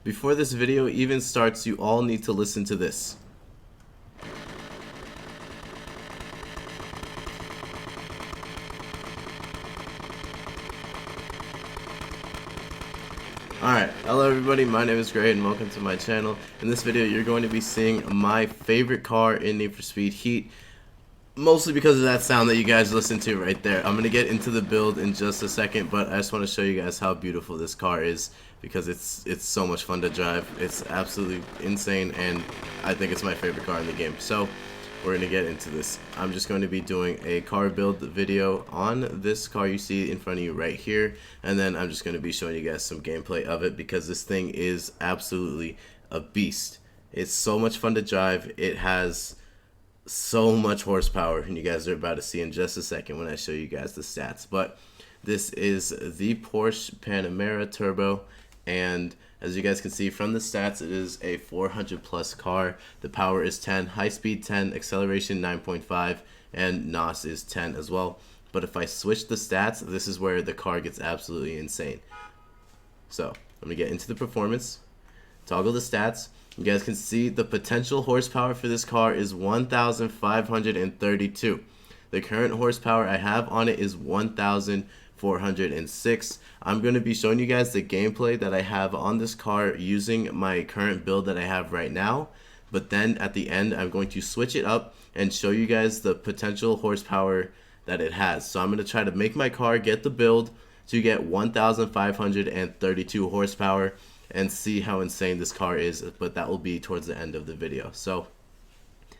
Before this video even starts, you all need to listen to this. Alright, hello everybody, my name is Grrae and welcome to my channel. In this video you're going to be seeing my favorite car in Need for Speed Heat, mostly because of that sound that you guys listen to right there. I'm going to get into the build in just a second, but I just want to show you guys how beautiful this car is because it's so much fun to drive. It's absolutely insane and I think it's my favorite car in the game. So we're going to get into this. I'm just going to be doing a car build video on this car you see in front of you right here, and then I'm just going to be showing you guys some gameplay of it because this thing is absolutely a beast. It's so much fun to drive. It has so much horsepower, and you guys are about to see in just a second when I show you guys the stats. But this is the Porsche Panamera Turbo, and as you guys can see from the stats, it is a 400 plus car. The power is 10, high speed 10, acceleration 9.5, and NOS is 10 as well. But if I switch the stats, this is where the car gets absolutely insane. So I'm gonna get into the performance, toggle the stats. You guys can see the potential horsepower for this car is 1,532. The current horsepower I have on it is 1,406. I'm going to be showing you guys the gameplay that I have on this car using my current build that I have right now. But then at the end, I'm going to switch it up and show you guys the potential horsepower that it has. So I'm going to try to make my car get the build to get 1,532 horsepower and see how insane this car is, but that will be towards the end of the video. So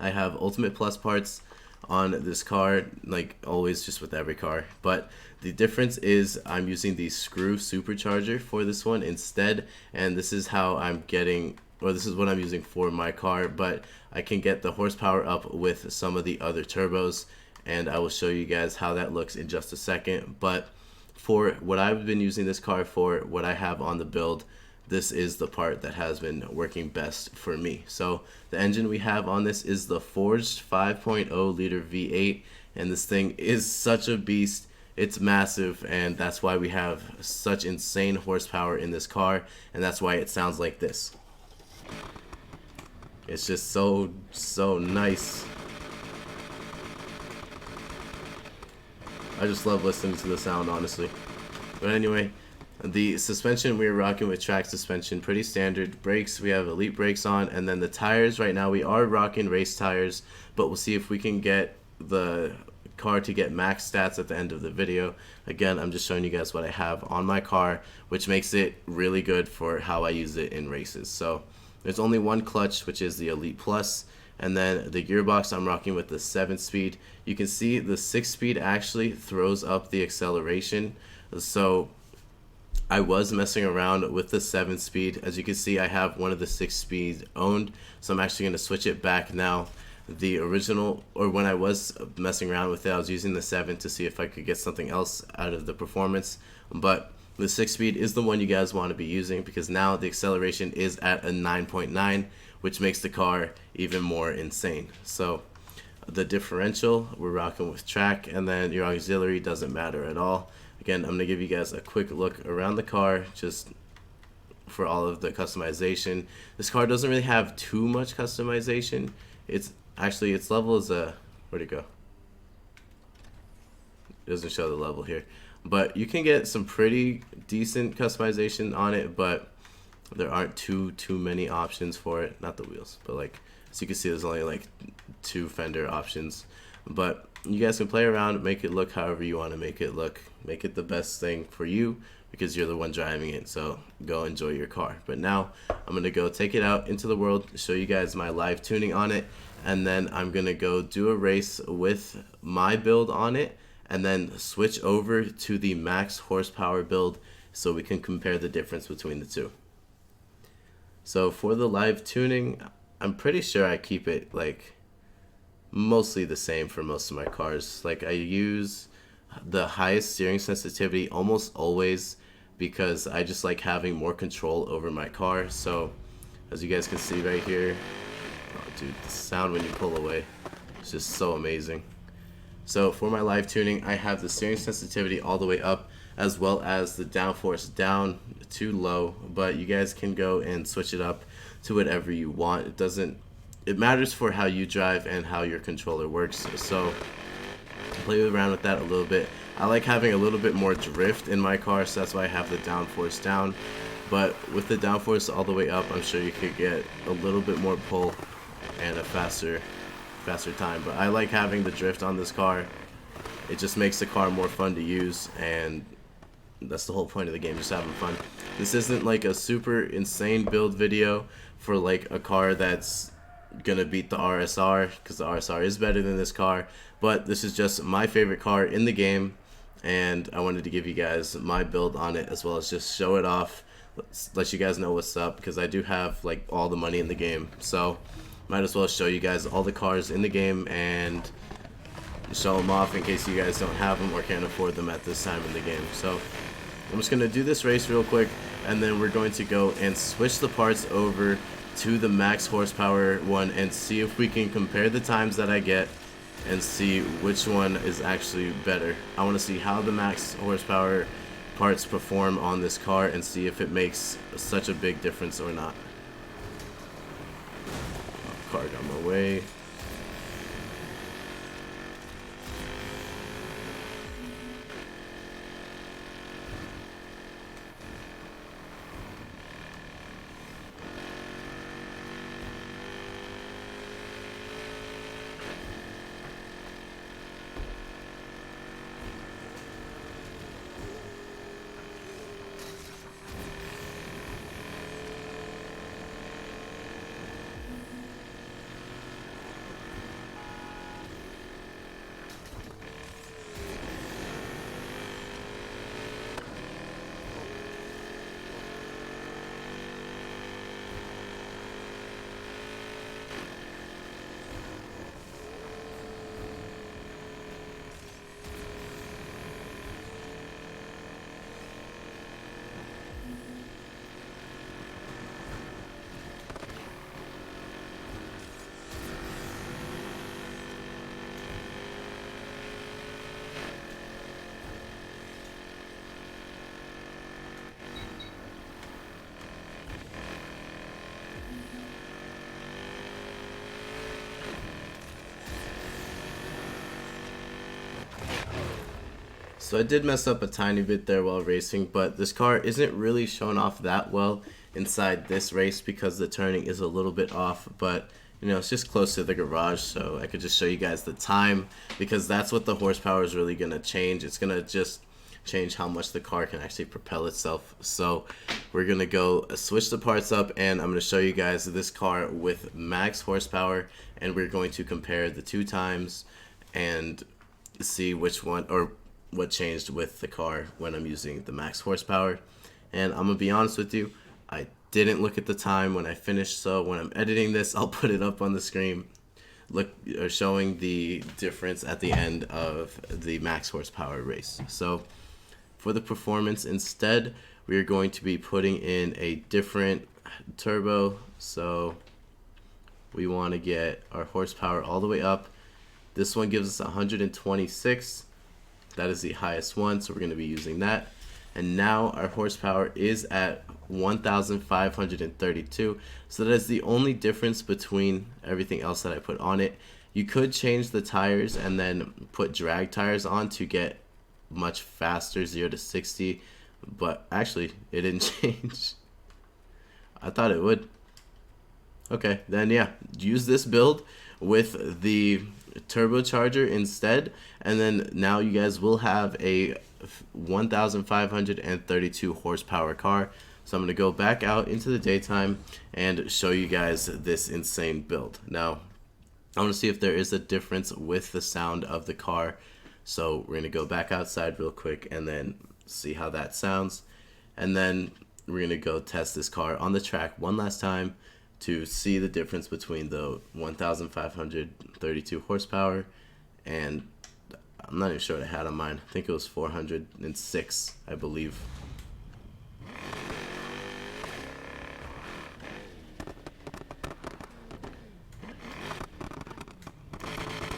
I have Ultimate Plus parts on this car, like always, just with every car, but the difference is I'm using the screw supercharger for this one instead, and this is how I'm getting, or this is what I'm using for my car, but I can get the horsepower up with some of the other turbos, and I will show you guys how that looks in just a second. But for what I've been using this car for, what I have on the build, this is the part that has been working best for me. So the engine we have on this is the Forged 5.0 liter V8, and this thing is such a beast. It's massive, and that's why we have such insane horsepower in this car, and that's why it sounds like this. It's just so nice. I just love listening to the sound, honestly. But anyway, the suspension, we're rocking with track suspension, pretty standard. Brakes, we have elite brakes on, and then the tires, right now we are rocking race tires, but we'll see if we can get the car to get max stats at the end of the video. Again, I'm just showing you guys what I have on my car, which makes it really good for how I use it in races. So there's only one clutch, which is the Elite Plus, and then the gearbox, I'm rocking with the 7-speed. You can see the 6-speed actually throws up the acceleration, so I was messing around with the 7-speed. As you can see, I have one of the 6-speed owned, so I'm actually going to switch it back now. The original, or when I was messing around with it, I was using the 7 to see if I could get something else out of the performance, but the 6-speed is the one you guys want to be using because now the acceleration is at a 9.9, which makes the car even more insane. So the differential, we're rocking with track, and then your auxiliary doesn't matter at all. Again, I'm going to give you guys a quick look around the car just for all of the customization. This car doesn't really have too much customization. It's actually, its level is a, where'd it go? It doesn't show the level here. But you can get some pretty decent customization on it, but there aren't too many options for it. Not the wheels, but like, as you can see, there's only like 2 fender options. But you guys can play around, make it look however you want to make it look. Make it the best thing for you because you're the one driving it, so go enjoy your car. But now I'm going to go take it out into the world, show you guys my live tuning on it, and then I'm going to go do a race with my build on it, and then switch over to the max horsepower build so we can compare the difference between the two. So for the live tuning, I'm pretty sure I keep it like mostly the same for most of my cars. Like I use the highest steering sensitivity almost always because I just like having more control over my car. So as you guys can see right here, oh dude, the sound when you pull away, it's just so amazing. So for my live tuning, I have the steering sensitivity all the way up. as well as the downforce down to low, but you guys can go and switch it up to whatever you want. It matters for how you drive and how your controller works. So play around with that a little bit. I like having a little bit more drift in my car, so that's why I have the downforce down. But with the downforce all the way up, I'm sure you could get a little bit more pull and a faster time. But I like having the drift on this car. It just makes the car more fun to use, and that's the whole point of the game, just having fun. This isn't like a super insane build video for like a car that's gonna beat the RSR, because the RSR is better than this car, but this is just my favorite car in the game, and I wanted to give you guys my build on it, as well as just show it off, let you guys know what's up, because I do have like all the money in the game, so might as well show you guys all the cars in the game and show them off in case you guys don't have them or can't afford them at this time in the game. So I'm just gonna do this race real quick, and then we're going to go and switch the parts over to the max horsepower one and see if we can compare the times that I get and see which one is actually better. I want to see how the max horsepower parts perform on this car and see if it makes such a big difference or not. Car got my way. So I did mess up a tiny bit there while racing, but this car isn't really showing off that well inside this race because the turning is a little bit off, but you know, it's just close to the garage, so I could just show you guys the time, because that's what the horsepower is really going to change. It's going to just change how much the car can actually propel itself. So we're going to go switch the parts up, and I'm going to show you guys this car with max horsepower, and we're going to compare the two times and see which one or what changed with the car when I'm using the max horsepower. And I'm gonna be honest with you, I didn't look at the time when I finished, so when I'm editing this, I'll put it up on the screen, showing the difference at the end of the max horsepower race. So for the performance, instead we are going to be putting in a different turbo. So we want to get our horsepower all the way up. This one gives us 126. That is the highest one, so we're going to be using that. And now our horsepower is at 1,532. So that is the only difference between everything else that I put on it. You could change the tires and then put drag tires on to get much faster 0 to 60, but actually it didn't change. I thought it would. Okay, then yeah, use this build with the turbocharger instead, and then now you guys will have a 1,532 horsepower car. So I'm going to go back out into the daytime and show you guys this insane build. Now I want to see if there is a difference with the sound of the car, so we're going to go back outside real quick and then see how that sounds, and then we're going to go test this car on the track one last time to see the difference between the 1,532 horsepower and I'm not even sure what I had on mine. I think it was 406, I believe.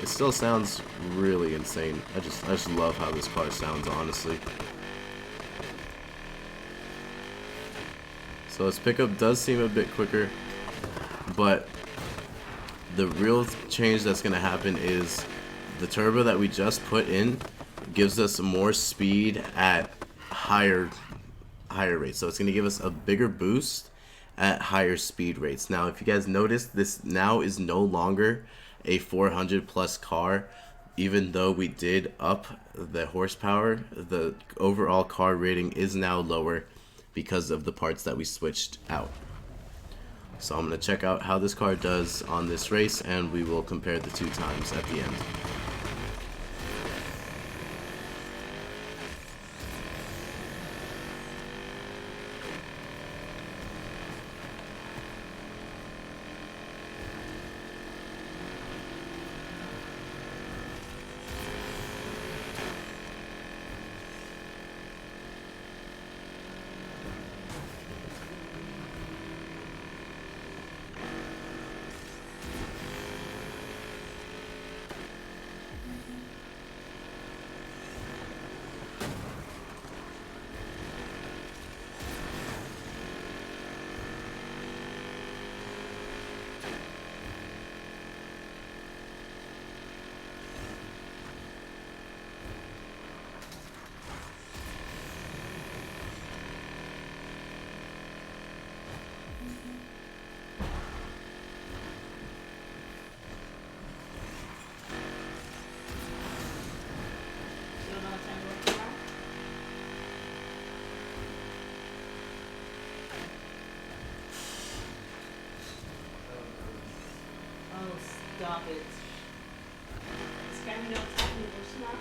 It still sounds really insane. I just love how this car sounds, honestly. So its pickup does seem a bit quicker, but the real change that's going to happen is the turbo that we just put in gives us more speed at higher rates. So it's going to give us a bigger boost at higher speed rates. Now, if you guys notice, this now is no longer a 400 plus car. Even though we did up the horsepower, the overall car rating is now lower because of the parts that we switched out. So I'm going to check out how this car does on this race, and we will compare the two times at the end. Stop it. It's kind of no technical stuff.